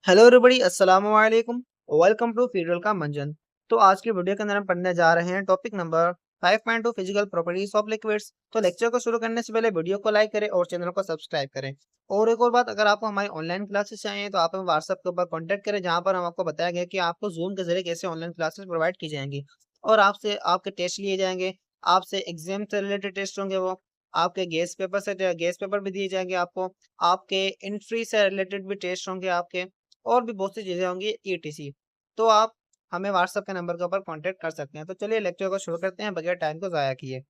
Hello everybody, अस्सलाम वालेकुम। Welcome to फ्यूजल का मंजन। तो आज की वीडियो के अंदर हम पढ़ने जा रहे हैं topic number 5.2 physical properties of liquids. तो लेक्चर को शुरू करने से पहले वीडियो को लाइक करें और चैनल को सब्सक्राइब करें। और एक और बात, अगर आपको हमारी ऑनलाइन क्लासेस चाहिए तो आप हमें व्हाट्सएप के ऊपर कॉन्टैक्ट करें, जहाँ पर हम आपको बताया गया कि आपको जूम के जरिए कैसे ऑनलाइन क्लासेस प्रोवाइड की जाएंगी और आपसे आपके टेस्ट लिए जाएंगे। आपसे एग्जाम से रिलेटेड टेस्ट होंगे, वो आपके गैस पेपर भी दिए जाएंगे आपको। आपके एंट्री से रिलेटेड भी टेस्ट होंगे आपके, और भी बहुत सी चीज़ें होंगी ईटीसी। तो आप हमें व्हाट्सएप के नंबर के ऊपर कांटेक्ट कर सकते हैं। तो चलिए लेक्चर को शुरू करते हैं बगैर टाइम को ज़ाया किए।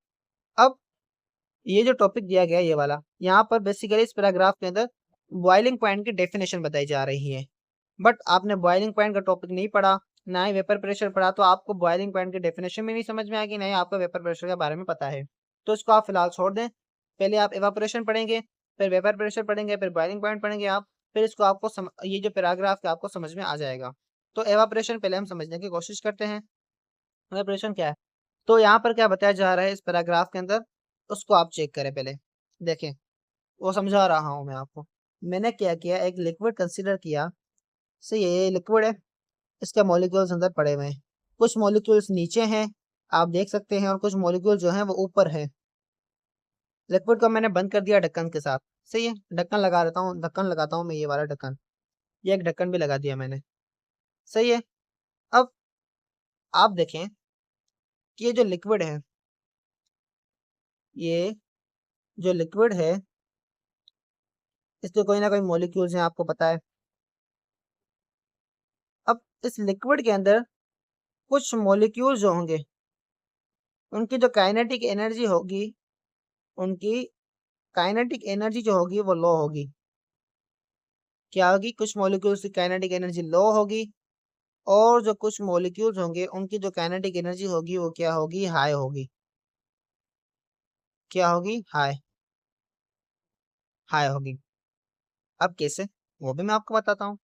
अब ये जो टॉपिक दिया गया है ये वाला, यहाँ पर बेसिकली इस पैराग्राफ के अंदर बॉइलिंग पॉइंट की डेफिनेशन बताई जा रही है। बट आपने बॉइलिंग पॉइंट का टॉपिक नहीं पढ़ा, ना ही वेपर प्रेशर पढ़ा, तो आपको बॉइलिंग पॉइंट की डेफिनेशन भी नहीं समझ में आएगी, ना ही आपको वेपर प्रेशर के बारे में पता है। तो इसको आप फिलहाल छोड़ दें। पहले आप एवापोरेशन पढ़ेंगे, फिर वेपर प्रेशर पढ़ेंगे, फिर बॉइलिंग पॉइंट पढ़ेंगे आप। फिर इसको आपको ये जो पैराग्राफ है आपको समझ में आ जाएगा। तो एवापोरेशन पहले हम समझने की कोशिश करते हैं। एवापोरेशन क्या है? तो यहाँ पर क्या बताया जा रहा है इस पैराग्राफ के अंदर, उसको आप चेक करें पहले। देखें, वो समझा रहा हूँ मैं आपको। मैंने क्या किया, एक लिक्विड कंसीडर किया। सही है, ये लिक्विड है, इसके मॉलिक्यूल्स अंदर पड़े हुए हैं। कुछ मॉलिक्यूल्स नीचे हैं, आप देख सकते हैं, और कुछ मॉलिक्यूल जो हैं वो ऊपर है। लिक्विड को मैंने बंद कर दिया ढक्कन के साथ। सही है, ढक्कन लगा देता हूँ, ढक्कन लगाता हूँ मैं, ये वाला ढक्कन। ये एक ढक्कन भी लगा दिया मैंने। सही है। अब आप देखें कि ये जो लिक्विड है, ये जो लिक्विड है, इसके कोई ना कोई मॉलिक्यूल्स हैं, आपको पता है। अब इस लिक्विड के अंदर कुछ मॉलिक्यूल्स जो होंगे, उनकी जो काइनेटिक एनर्जी होगी, उनकी काइनेटिक एनर्जी जो होगी वो लो होगी। क्या होगी? कुछ मॉलिक्यूल्स की काइनेटिक एनर्जी लो होगी, और जो कुछ मॉलिक्यूल्स होंगे उनकी जो काइनेटिक एनर्जी होगी वो क्या होगी? हाई होगी। क्या होगी? हाई। हाई होगी। अब कैसे, वो भी मैं आपको बताता हूँ।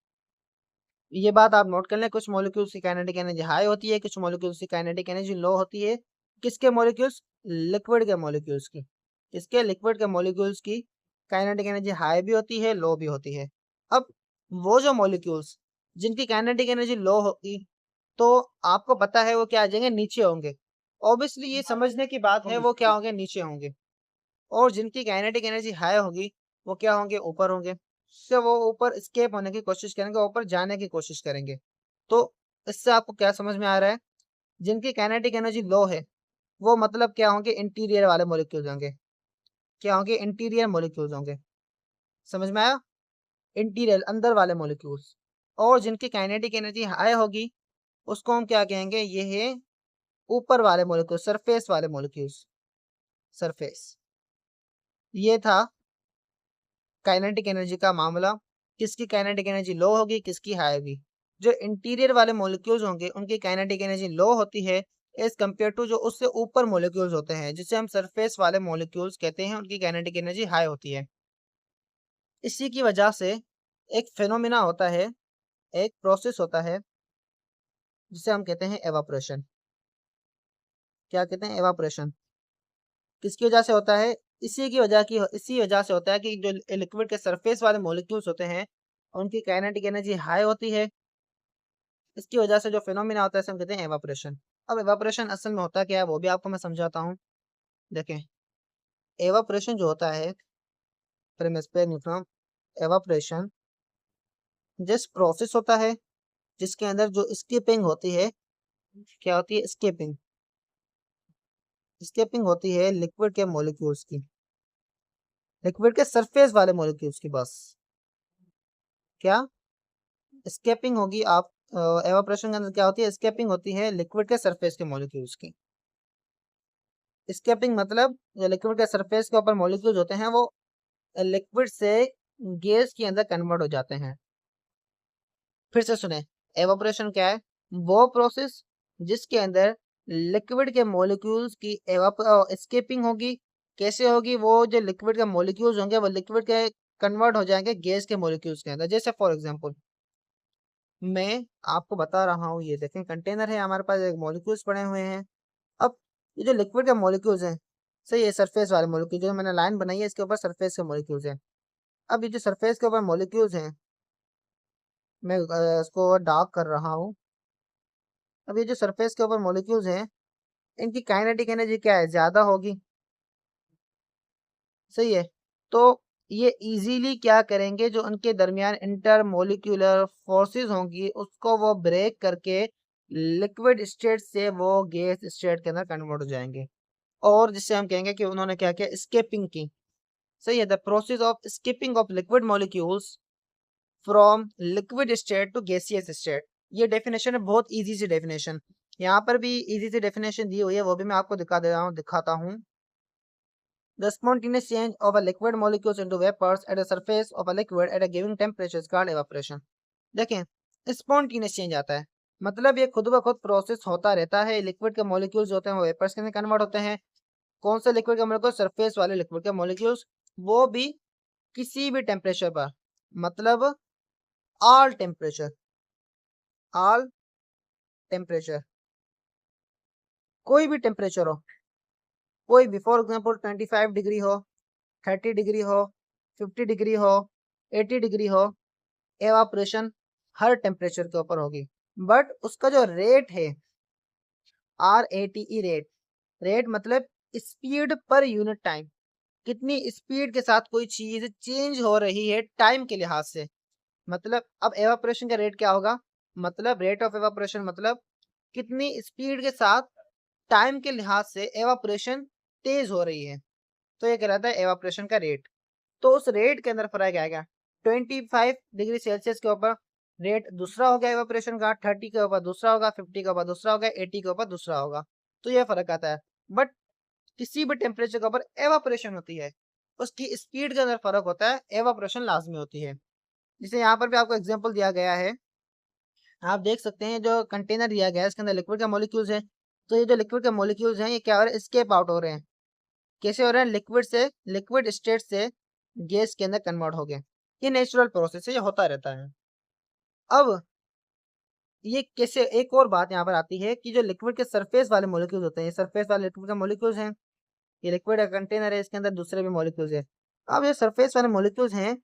ये बात आप नोट कर लें, कुछ मॉलिक्यूल्स की काइनेटिक एनर्जी हाई होती है, कुछ मॉलिक्यूल्स की काइनेटिक एनर्जी लो होती है। किसके मॉलिक्यूल्स? लिक्विड के मॉलिक्यूल्स की। किसके? लिक्विड के मॉलिक्यूल्स की काइनेटिक एनर्जी हाई भी होती है, लो भी होती है। अब वो जो मॉलिक्यूल्स जिनकी काइनेटिक एनर्जी लो होगी, तो आपको पता है वो क्या आ जाएंगे? नीचे होंगे। ऑब्वियसली ये समझने की बात है, वो क्या होंगे? नीचे होंगे। और जिनकी काइनेटिक एनर्जी हाई होगी, वो क्या होंगे? ऊपर होंगे। से वो ऊपर स्केप होने की कोशिश करेंगे, ऊपर जाने की कोशिश करेंगे। तो इससे आपको क्या समझ में आ रहा है? जिनकी काइनेटिक एनर्जी लो है, वो मतलब क्या होंगे? इंटीरियर वाले मॉलिक्यूल्स होंगे। क्या होंगे? इंटीरियर मॉलिक्यूल्स होंगे। समझ में आया? इंटीरियर, अंदर वाले मॉलिक्यूल्स। और जिनकी काइनेटिक एनर्जी हाई होगी, उसको हम क्या कहेंगे? ये है ऊपर वाले मॉलिक्यूल, सरफेस वाले मॉलिक्यूल्स। सरफेस। ये था काइनेटिक एनर्जी का मामला। किसकी काइनेटिक एनर्जी लो होगी, किसकी हाई होगी? जो इंटीरियर वाले मॉलिक्यूल्स होंगे उनकी काइनेटिक एनर्जी लो होती है, एज कम्पेयर टू जो उससे ऊपर मॉलिक्यूल्स होते हैं, जिसे हम सरफेस वाले मॉलिक्यूल्स कहते हैं, उनकी काइनेटिक एनर्जी हाई होती है। इसी की वजह से एक फिनोमिना होता है, एक प्रोसेस होता है, जिसे हम कहते हैं एवापोरेशन। क्या कहते हैं? एवापोरेशन। किसकी वजह से होता है? इसी वजह से होता है कि जो लिक्विड के सरफेस वाले मॉलिक्यूल्स होते हैं, उनकी काइनेटिक एनर्जी हाई होती है। इसकी वजह से जो फिनोमिना होता है, इसे हम कहते हैं एवापोरेशन। अब एवापोरेशन असल में होता क्या है, वो भी आपको मैं समझाता हूँ। देखें, एवापोरेशन जो होता है, एवापोरेशन जस्ट प्रोसेस होता है, जिसके अंदर जो स्किपिंग होती है, क्या होती है? स्किपिंग। स्किपिंग होती है लिक्विड के मॉलिक्यूल्स की, लिक्विड के सरफेस वाले मॉलिक्यूल्स की, बस। क्या स्केपिंग होगी? आप एवापोरेशन के अंदर क्या होती है? स्केपिंग होती है लिक्विड के सरफेस के मॉलिक्यूल्स की। स्केपिंग मतलब जो लिक्विड के सरफेस के ऊपर मॉलिक्यूल्स होते हैं, वो लिक्विड से गैस के अंदर कन्वर्ट हो जाते हैं। फिर से सुने, एवापोरेशन क्या है? वो प्रोसेस जिसके अंदर लिक्विड के मॉलिक्यूल्स की स्केपिंग होगी। कैसे होगी? वो जो लिक्विड के मॉलिक्यूल्स होंगे, वो लिक्विड के कन्वर्ट हो जाएंगे गैस के मॉलिक्यूल्स के अंदर। जैसे फॉर एग्जांपल मैं आपको बता रहा हूँ, ये देखें कंटेनर है हमारे पास, एक मॉलिक्यूल्स पड़े हुए हैं। अब ये जो लिक्विड के मॉलिक्यूल्स हैं, सही है, सरफेस वाले मॉलिक्यूल जो मैंने लाइन बनाई है, इसके ऊपर सरफेस के मॉलिक्यूल्स हैं। अब ये जो सरफेस के ऊपर मॉलिक्यूल्स हैं, मैं इसको डार्क कर रहा हूँ। अब ये जो सरफेस के ऊपर मॉलिक्यूल्स हैं, इनकी काइनेटिक एनर्जी क्या है, ज़्यादा होगी, सही है। तो ये इजीली क्या करेंगे, जो उनके दरमियान इंटर मोलिक्यूलर फोर्सेस होंगी उसको वो ब्रेक करके लिक्विड स्टेट से वो गैस स्टेट के अंदर कन्वर्ट हो जाएंगे, और जिससे हम कहेंगे कि उन्होंने क्या किया, स्केपिंग की। सही है, the process of skipping of liquid molecules from liquid state to gaseous state. ये डेफिनेशन है, बहुत इजी सी डेफिनेशन। यहाँ पर भी इजी सी डेफिनेशन दी हुई है, वो भी मैं आपको दिखा दे रहा हूँ, दिखाता हूँ। The spontaneous change of a liquid molecules into vapors at the surface of a liquid at a given temperature is called evaporation। देखें, स्पॉन्टेनियस चेंज आता है, मतलब ये खुद ब खुद प्रोसेस होता रहता है। लिक्विड के मॉलिक्यूल्स होते हैं वो वेपर्स के अंदर कन्वर्ट होते हैं। कौन से लिक्विड के मॉलिक्यूल, सरफेस वाले लिक्विड के मॉलिक्यूल्स, वो भी किसी भी टेम्परेचर पर, मतलब ऑल टेम्परेचर, ऑल टेम्परेचर, कोई भी टेम्परेचर हो, कोई भी, फॉर एग्जाम्पल 25 डिग्री हो, 30 डिग्री हो, 50 डिग्री हो, 80 डिग्री हो, एवापोरेशन हर टेम्परेचर के ऊपर होगी। बट उसका जो रेट है, RATE रेट, रेट मतलब स्पीड पर यूनिट टाइम, कितनी स्पीड के साथ कोई चीज चेंज हो रही है टाइम के लिहाज से। मतलब अब एवापोरेशन का रेट क्या होगा, मतलब रेट ऑफ एवापोरेशन मतलब कितनी स्पीड के साथ टाइम के लिहाज से एवापोरेशन तेज हो रही है, तो ये कहलाता है एवापोरेशन का रेट। तो उस रेट के अंदर फर्क आएगा। 25 डिग्री सेल्सियस के ऊपर रेट दूसरा होगा एवापोरेशन का, 30 के ऊपर दूसरा होगा, 50 के ऊपर दूसरा होगा, 80 के ऊपर दूसरा होगा, तो यह फर्क आता है। बट किसी भी टेम्परेचर के ऊपर एवापोरेशन होती है, उसकी स्पीड के अंदर फर्क होता है, एवापोरेशन लाजमी होती है। जैसे यहाँ पर भी आपको एग्जाम्पल दिया गया है, आप देख सकते हैं जो कंटेनर दिया गया है इसके अंदर लिक्विड के मॉलिक्यूल्स हैं। तो ये जो लिक्विड के मॉलिक्यूल्स हैं ये क्या हो रहा है, स्केप आउट हो रहे हैं। कैसे हो रहे हैं, लिक्विड से, लिक्विड स्टेट से गैस के अंदर कन्वर्ट हो गए। ये नेचुरल प्रोसेस है, ये होता रहता है। अब ये कैसे, एक और बात यहाँ पर आती है कि जो लिक्विड के सरफेस वाले मॉलिक्यूल्स होते हैं, सरफेस वाले लिक्विड के मॉलिक्यूल्स हैं, ये लिक्विड का कंटेनर है, इसके अंदर दूसरे भी मॉलिक्यूल्स हैं। अब ये सरफेस वाले मॉलिक्यूल्स हैं,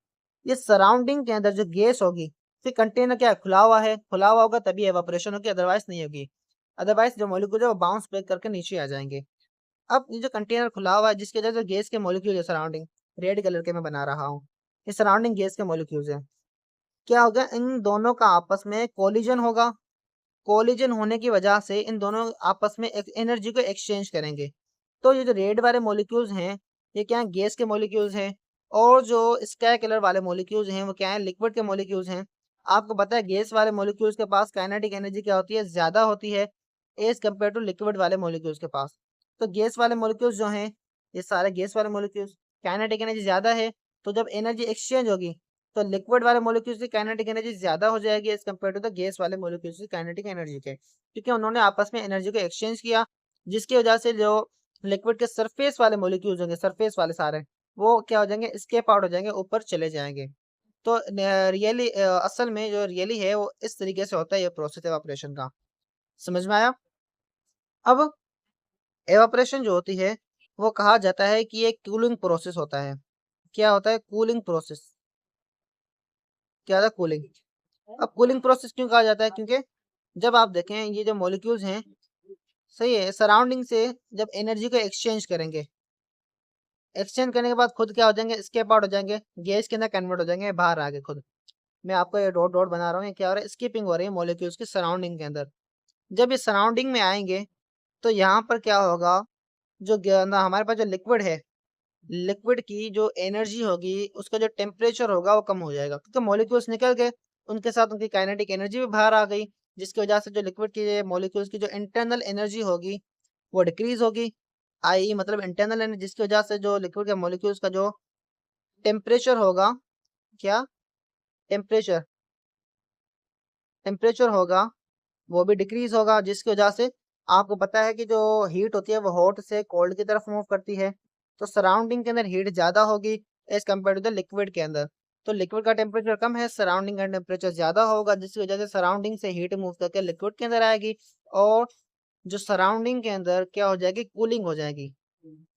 ये सराउंडिंग के अंदर जो गैस होगी, फिर कंटेनर क्या है, खुला हुआ है, खुला हुआ होगा तभी एवापोरेशन होगी, अदरवाइज नहीं होगी। अदरवाइज जो मॉलिक्यूल है वो बाउंस बैक करके नीचे आ जाएंगे। अब ये जो कंटेनर खुला हुआ है जिसकी वजह से गैस के मॉलिक्यूल है सराउंडिंग, रेड कलर के मैं बना रहा हूँ, ये सराउंडिंग गैस के मॉलिक्यूल्स हैं। क्या होगा, इन दोनों का आपस में कोलिजन होगा, कोलिजन होने की वजह से इन दोनों आपस में एनर्जी को एक्सचेंज करेंगे। तो ये जो रेड वाले मॉलिक्यूल्स हैं ये क्या है, गैस के मॉलिक्यूल्स हैं, और जो स्काई कलर वाले मॉलिक्यूल्स हैं वो क्या है, लिक्विड के मॉलिक्यूल्स हैं। आपको पता है गैस वाले मॉलिक्यूल्स के पास काइनेटिक एनर्जी क्या होती है, ज़्यादा होती है एज कम्पेयर टू लिक्विड वाले मॉलिक्यूल्स के पास। तो गैस वाले मॉलिक्यूल्स जो हैं, ये सारे गैस वाले मॉलिक्यूल्स, काइनेटिक एनर्जी ज़्यादा है, तो जब एनर्जी एक्सचेंज होगी तो लिक्विड वाले मॉलिक्यूल्स की काइनेटिक एनर्जी ज़्यादा हो जाएगी as compare to the gas वाले मॉलिक्यूल्स की काइनेटिक एनर्जी के, क्योंकि उन्होंने आपस में एनर्जी को एक्सचेंज किया, जिसकी वजह से जो लिक्विड के सरफेस वाले मॉलिक्यूल्स होंगे, सरफेस वाले सारे, वो क्या हो जाएंगे, स्केप आउट हो जाएंगे, ऊपर चले जाएंगे। तो रियली, असल में जो रियली है वो इस तरीके से होता है ये प्रोसेस एवापोरेशन का। समझ में आया? अब एवापोरेशन जो होती है वो कहा जाता है कि एक कूलिंग प्रोसेस होता है। क्या होता है, कूलिंग प्रोसेस। क्या होता है, कूलिंग। अब कूलिंग प्रोसेस क्यों कहा जाता है, क्योंकि जब आप देखें ये जो मॉलिक्यूल्स हैं, सही है, सराउंडिंग से जब एनर्जी को एक्सचेंज करेंगे, एक्सचेंज करने के बाद खुद क्या हो जाएंगे, स्केप आउट हो जाएंगे, गैस के अंदर कन्वर्ट हो जाएंगे, बाहर आ गए खुद। मैं आपको ये डॉट डॉट बना रहा हूँ, ये क्या हो रहा है, स्कीपिंग हो रही है मॉलिक्यूल्स की सराउंडिंग के अंदर। जब ये सराउंडिंग में आएंगे तो यहाँ पर क्या होगा, जो हमारे पास जो लिक्विड है, लिक्विड की जो एनर्जी होगी, उसका जो टेम्परेचर होगा वो कम हो जाएगा, क्योंकि मॉलिक्यूल्स निकल गए, उनके साथ उनकी काइनेटिक एनर्जी भी बाहर आ गई, जिसकी वजह से जो लिक्विड की मॉलिक्यूल्स की जो इंटरनल एनर्जी होगी वो डिक्रीज होगी। आई मतलब इंटरनल एनर्जी, जिसकी वजह से जो लिक्विड के मॉलिक्यूल्स का जो टेम्परेचर होगा, क्या, टेम्परेचर, टेम्परेचर होगा वो भी डिक्रीज होगा, जिसकी वजह से आपको पता है कि जो हीट होती है वो हॉट से कोल्ड की तरफ मूव करती है। तो सराउंडिंग के अंदर हीट ज़्यादा होगी as compare to the liquid के अंदर। तो लिक्विड का टेम्परेचर कम है, सराउंडिंग का टेम्परेचर ज़्यादा होगा, जिसकी वजह से सराउंडिंग से हीट मूव करके लिक्विड के अंदर आएगी, और जो सराउंडिंग के अंदर क्या हो जाएगी, कूलिंग हो जाएगी।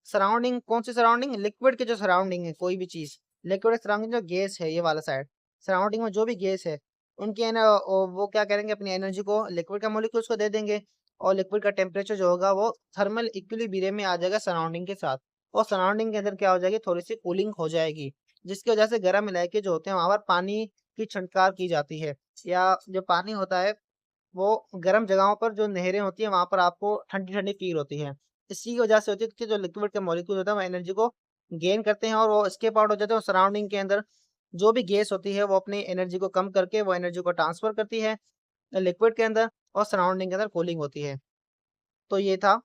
सराउंडिंग कौन सी सराउंडिंग, लिक्विड के जो सराउंडिंग है कोई भी चीज़, लिक्विड सराउंडिंग जो गैस है ये वाला साइड, सराउंडिंग में जो भी गैस है उनकी है ना वो क्या करेंगे, अपनी एनर्जी को लिक्विड का मॉलिक्यूल्स को दे देंगे, और लिक्विड का टेम्परेचर जो होगा वो थर्मल इक्विलिब्रियम में आ जाएगा सराउंडिंग के साथ, और सराउंडिंग के अंदर क्या हो जाएगी, थोड़ी सी कूलिंग हो जाएगी, जिसकी वजह से गर्म इलाके जो होते हैं वहां पर पानी की छिड़काव की जाती है, या जो पानी होता है वो गर्म जगहों पर जो नहरें होती हैं वहां पर आपको ठंडी ठंडी फील होती है। इसी की वजह से होती है कि जो लिक्विड के मॉलिक्यूल होते हैं वो एनर्जी को गेन करते हैं और वो एस्केप आउट हो जाते हैं, और सराउंडिंग के अंदर जो भी गैस होती है वो अपनी एनर्जी को कम करके वो एनर्जी को ट्रांसफर करती है लिक्विड के अंदर, और सराउंडिंग के अंदर कूलिंग होती है। तो ये था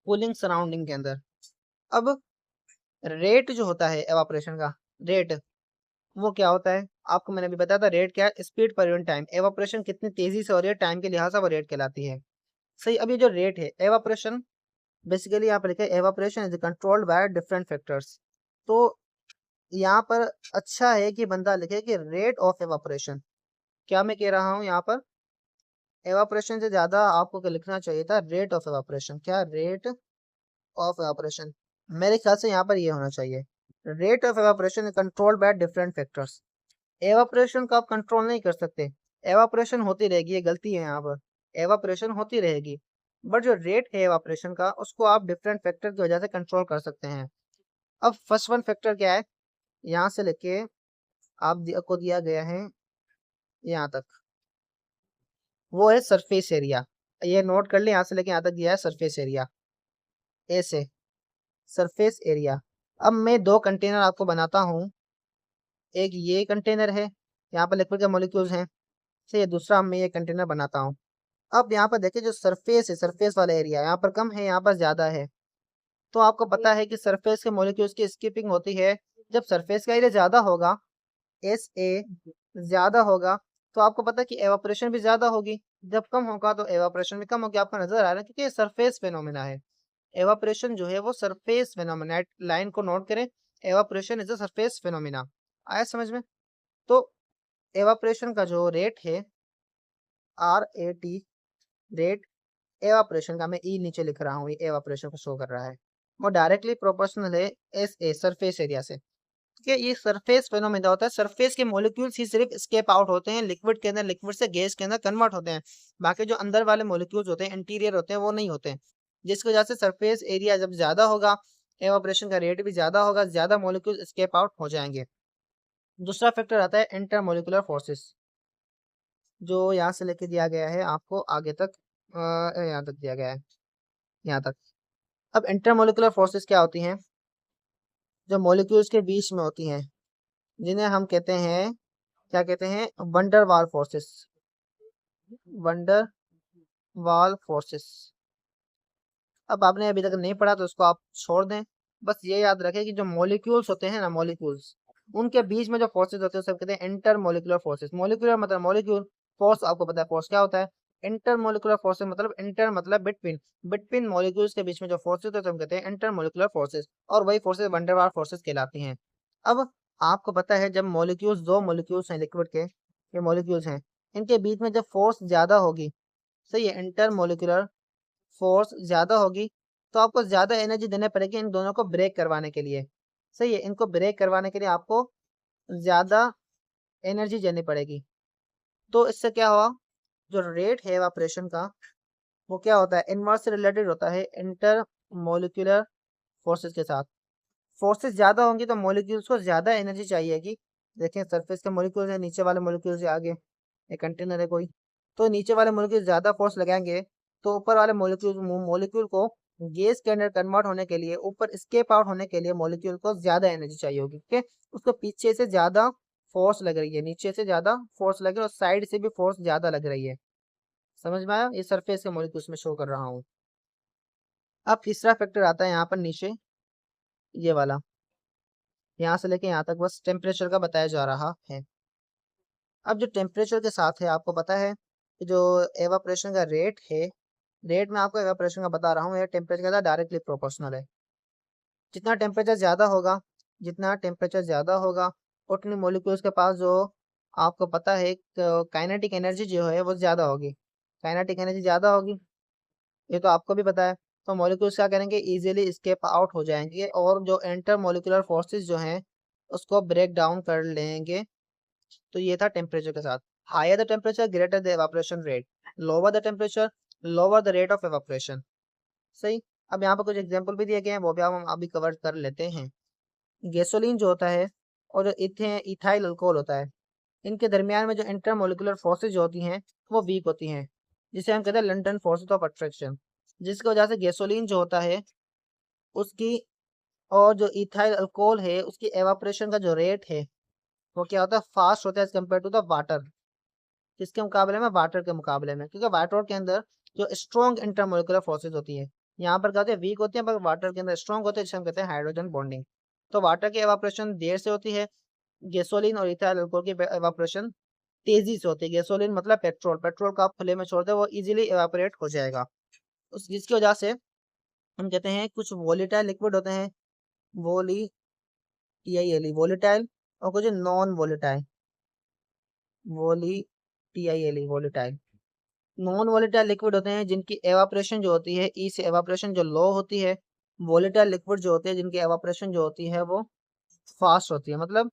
कूलिंग सराउंडिंग के अंदर। अब रेट जो होता है एवापोरेशन का, रेट वो क्या होता है, आपको मैंने अभी बताया था, रेट क्या है, speed per unit time, evaporation कितनी तेजी से हो रही है टाइम के लिहाज से वो रेट कहलाती है। सही। अब ये जो रेट है एवापोरेशन, बेसिकली यहाँ पर लिखा है evaporation is controlled by different factors. तो यहाँ पर अच्छा है कि बंदा लिखे कि रेट ऑफ एवापोरेशन। क्या मैं कह रहा हूँ यहाँ पर, एवापोरेशन से ज्यादा आपको क्या लिखना चाहिए था, रेट ऑफ एवापोरेशन। क्या, रेट ऑफ एवापोरेशन। मेरे ख्याल से यहाँ पर ये होना चाहिए, rate of evaporation is controlled by different factors. Evaporation को आप कंट्रोल नहीं कर सकते, एवापोरेशन होती रहेगी, ये गलती है यहाँ पर, एवापोरेशन होती रहेगी, बट जो रेट है एवापोरेशन का उसको आप डिफरेंट फैक्टर की वजह से कंट्रोल कर सकते हैं। अब फर्स्ट वन फैक्टर क्या है, यहाँ से लेके को दिया गया है यहाँ तक, वो है सरफेस एरिया। ये नोट कर ले, यहाँ से लेके यहाँ तक दिया है सरफेस एरिया, ए से सरफेस एरिया। अब मैं दो कंटेनर आपको बनाता हूँ, एक ये कंटेनर है, यहाँ पर लिक्विड के मॉलिक्यूल्स हैं, से ये दूसरा मैं ये कंटेनर बनाता हूँ। अब यहाँ पर देखिए जो सरफेस है, सरफेस वाला एरिया यहाँ पर कम है, यहाँ पर ज्यादा है। तो आपको पता है कि सरफेस के मॉलिक्यूल्स की स्किपिंग होती है जब सरफेस का एरिया ज्यादा होगा, एस ए ज्यादा होगा, तो आपको पता है कि एवापोरेशन भी ज्यादा होगी, जब कम होगा तो एवापोरेशन भी कम होगी। आपको नजर आ रहा है क्योंकि ये सरफेस फेनोमेना है, एवापोरेशन जो है वो सरफेस फेनोमेना, लाइन को नोट करें, evaporation is a surface phenomena. आया समझ में। तो एवापोरेशन का जो रेट है, R A T, rate evaporation का, मैं ई नीचे लिख रहा हूँ, ये एवापोरेशन को शो कर रहा है, वो डायरेक्टली प्रोपोर्शनल है एस ए, सरफेस एरिया से। ठीक है, ये सरफेस फेनोमेना होता है, सरफेस के मॉलिक्यूल्स ही सिर्फ स्केप आउट होते हैं लिक्विड के अंदर, लिक्विड से गैस के अंदर कन्वर्ट होते हैं, बाकी जो अंदर वाले मॉलिक्यूल्स होते हैं, इंटीरियर होते हैं, वो नहीं होते हैं, जिसकी वजह से सरफेस एरिया जब ज्यादा होगा एवापोरेशन का रेट भी ज्यादा होगा, ज्यादा मॉलिक्यूल स्केप आउट हो जाएंगे। दूसरा फैक्टर आता है इंटरमोलिकुलर फोर्सेस, जो यहाँ से लेके दिया गया है आपको आगे तक, यहाँ तक दिया गया है, यहाँ तक। अब इंटरमोलिकुलर फोर्सेस क्या होती हैं, जो मॉलिक्यूल्स के बीच में होती हैं, जिन्हें हम कहते हैं, क्या कहते हैं, वंडर वाल फोर्सेस, वंडर वाल फोर्सेस। अब आपने अभी तक नहीं पढ़ा तो उसको आप छोड़ दें, बस ये याद रखें कि जो मॉलिक्यूल्स होते हैं ना, मॉलिक्यूल्स, उनके बीच में जो फोर्सेस होते हैं सब कहते हैं इंटर मोलिकुलर फोर्सेस। मोलिकुलर मतलब मॉलिक्यूल, फोर्स आपको पता है फोर्स क्या होता है, इंटर मोलिकुलर फोर्सेस मतलब इंटर मतलब बिटवीन, बिटवीन मॉलिक्यूल्स के बीच में जो फोर्सेस होते हैं हम कहते हैं इंटर मोलिकुलर फोर्सेस, और वही फोर्सेस वंडरवाल फोर्सेस कहलाती हैं। अब आपको पता है जब मॉलिक्यूल्स, दो मॉलिक्यूल्स हैं लिक्विड के, ये मॉलिक्यूल्स हैं, इनके बीच में जब फोर्स ज्यादा होगी, सही है, इंटर मोलिकुलर फोर्स ज्यादा होगी, तो आपको ज्यादा एनर्जी देने पड़ेगी इन दोनों को ब्रेक करवाने के लिए। सही है, इनको ब्रेक करवाने के लिए आपको ज्यादा एनर्जी देनी पड़ेगी। तो इससे क्या हुआ, जो रेट है एवापोरेशन का वो क्या होता है, इनवर्स से रिलेटेड होता है इंटर मोलिकुलर फोर्सेस के साथ। फोर्सेस ज्यादा होंगी तो मॉलिक्यूल्स को ज्यादा एनर्जी चाहिएगी। देखें सरफेस के मॉलिक्यूल्स है, नीचे वाले मॉलिक्यूल से आगे एक कंटेनर है कोई, तो नीचे वाले मॉलिक्यूल ज्यादा फोर्स लगाएंगे, तो ऊपर वाले मॉलिक्यूल मॉलिक्यूल को गैस के अंदर कन्वर्ट होने के लिए, ऊपर स्केप आउट होने के लिए मॉलिक्यूल को ज्यादा एनर्जी चाहिए होगी, ठीक है। उसको पीछे से ज्यादा फोर्स लग रही है, नीचे से ज्यादा फोर्स लग रही है, और साइड से भी फोर्स ज्यादा लग रही है। समझ में आया, ये सरफेस के मॉलिक्यूल्स में शो कर रहा हूँ। अब तीसरा फैक्टर आता है यहाँ पर नीचे, ये वाला, यहाँ से लेके यहाँ तक बस टेम्परेचर का बताया जा रहा है। अब जो टेम्परेचर के साथ है, आपको पता है कि जो एवापोरेशन का रेट है, रेट में आपको एवापोरेशन का बता रहा हूँ, यह टेम्परेचर के साथ डायरेक्टली प्रोपोर्शनल है। जितना टेम्परेचर ज़्यादा होगा, जितना टेम्परेचर ज़्यादा होगा, उतनी मॉलिक्यूल्स के पास जो, आपको पता है काइनेटिक एनर्जी जो है वो ज़्यादा होगी, काइनेटिक एनर्जी ज़्यादा होगी, ये तो आपको भी पता है। तो मॉलिक्यूल्स क्या करेंगे, इजीली स्केप आउट हो जाएंगे, और जो इंटर मॉलिक्यूलर फोर्सेस जो हैं उसको ब्रेक डाउन कर लेंगे। तो ये था टेम्परेचर के साथ। Higher the temperature greater the evaporation rate, lower the temperature lower the rate of evaporation. सही। अब यहाँ पर कुछ एग्जांपल भी दिए गए हैं, वो भी हम अभी कवर कर लेते हैं। गैसोलीन जो होता है और जो इथाइल अल्कोहल होता है, इनके दरमियान में जो इंटरमोलिकुलर फोर्सेज होती हैं वो वीक होती हैं, जिसे हम कहते हैं लंडन फोर्सेज ऑफ अट्रैक्शन, जिसकी वजह से गैसोलीन जो होता है उसकी और जो इथाइल अल्कोहल है उसकी एवापोरेशन का जो रेट है वो क्या होता है, फास्ट होता है as compare to the water. किसके मुकाबले में, वाटर के मुकाबले में, क्योंकि वाटर के अंदर जो स्ट्रॉन्ग इंटरमोलिकुलर फोर्सेज होती है, यहाँ पर क्या होते हैं, वीक होती है, पर वाटर के अंदर स्ट्रॉन्ग होते हैं, जिसे हम कहते हैं हाइड्रोजन बॉन्डिंग। तो वाटर की एवापोरेशन देर से होती है, गैसोलीन और इथाइल अल्कोहल की एवापोरेशन तेजी से होती है। गैसोलीन मतलब पेट्रोल, पेट्रोल को आप खुले में छोड़ दे वो इजीली एवापोरेट हो जाएगा, उस जिसकी वजह से हम कहते हैं कुछ वोलेटाइल लिक्विड होते हैं, वोली टीआईएल वोलेटाइल, और कुछ नॉन वोलेटाइल, वोली टीआईएल वोलेटाइल। नॉन वोलेटाइल लिक्विड होते हैं जिनकी एवापोरेशन जो होती है ई से एवापोरेशन जो लो होती है। वोलेटाइल लिक्विड जो होते हैं जिनकी एवापोरेशन जो होती है वो फास्ट होती है, मतलब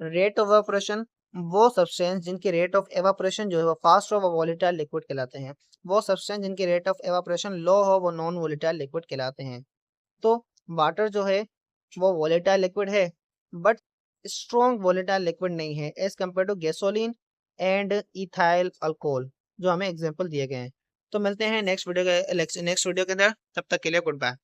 रेट ऑफ एवापोरेशन, वो सब्सटेंस जिनकी रेट ऑफ एवापोरेशन जो है वो फास्ट हो वो वोलेटाइल लिक्विड कहलाते हैं। वो सब्सटेंस जिनकी रेट ऑफ एवापोरेशन लो हो वो नॉन वोलेटाइल लिक्विड कहलाते हैं। तो वाटर जो है वो वोलेटाइल लिक्विड है, बट स्ट्रॉन्ग वोलेटाइल लिक्विड नहीं है as compare to gasoline and ethyl alcohol, जो हमें एग्जाम्पल दिए गए हैं। तो मिलते हैं नेक्स्ट वीडियो के अंदर, तब तक के लिए गुड बाय।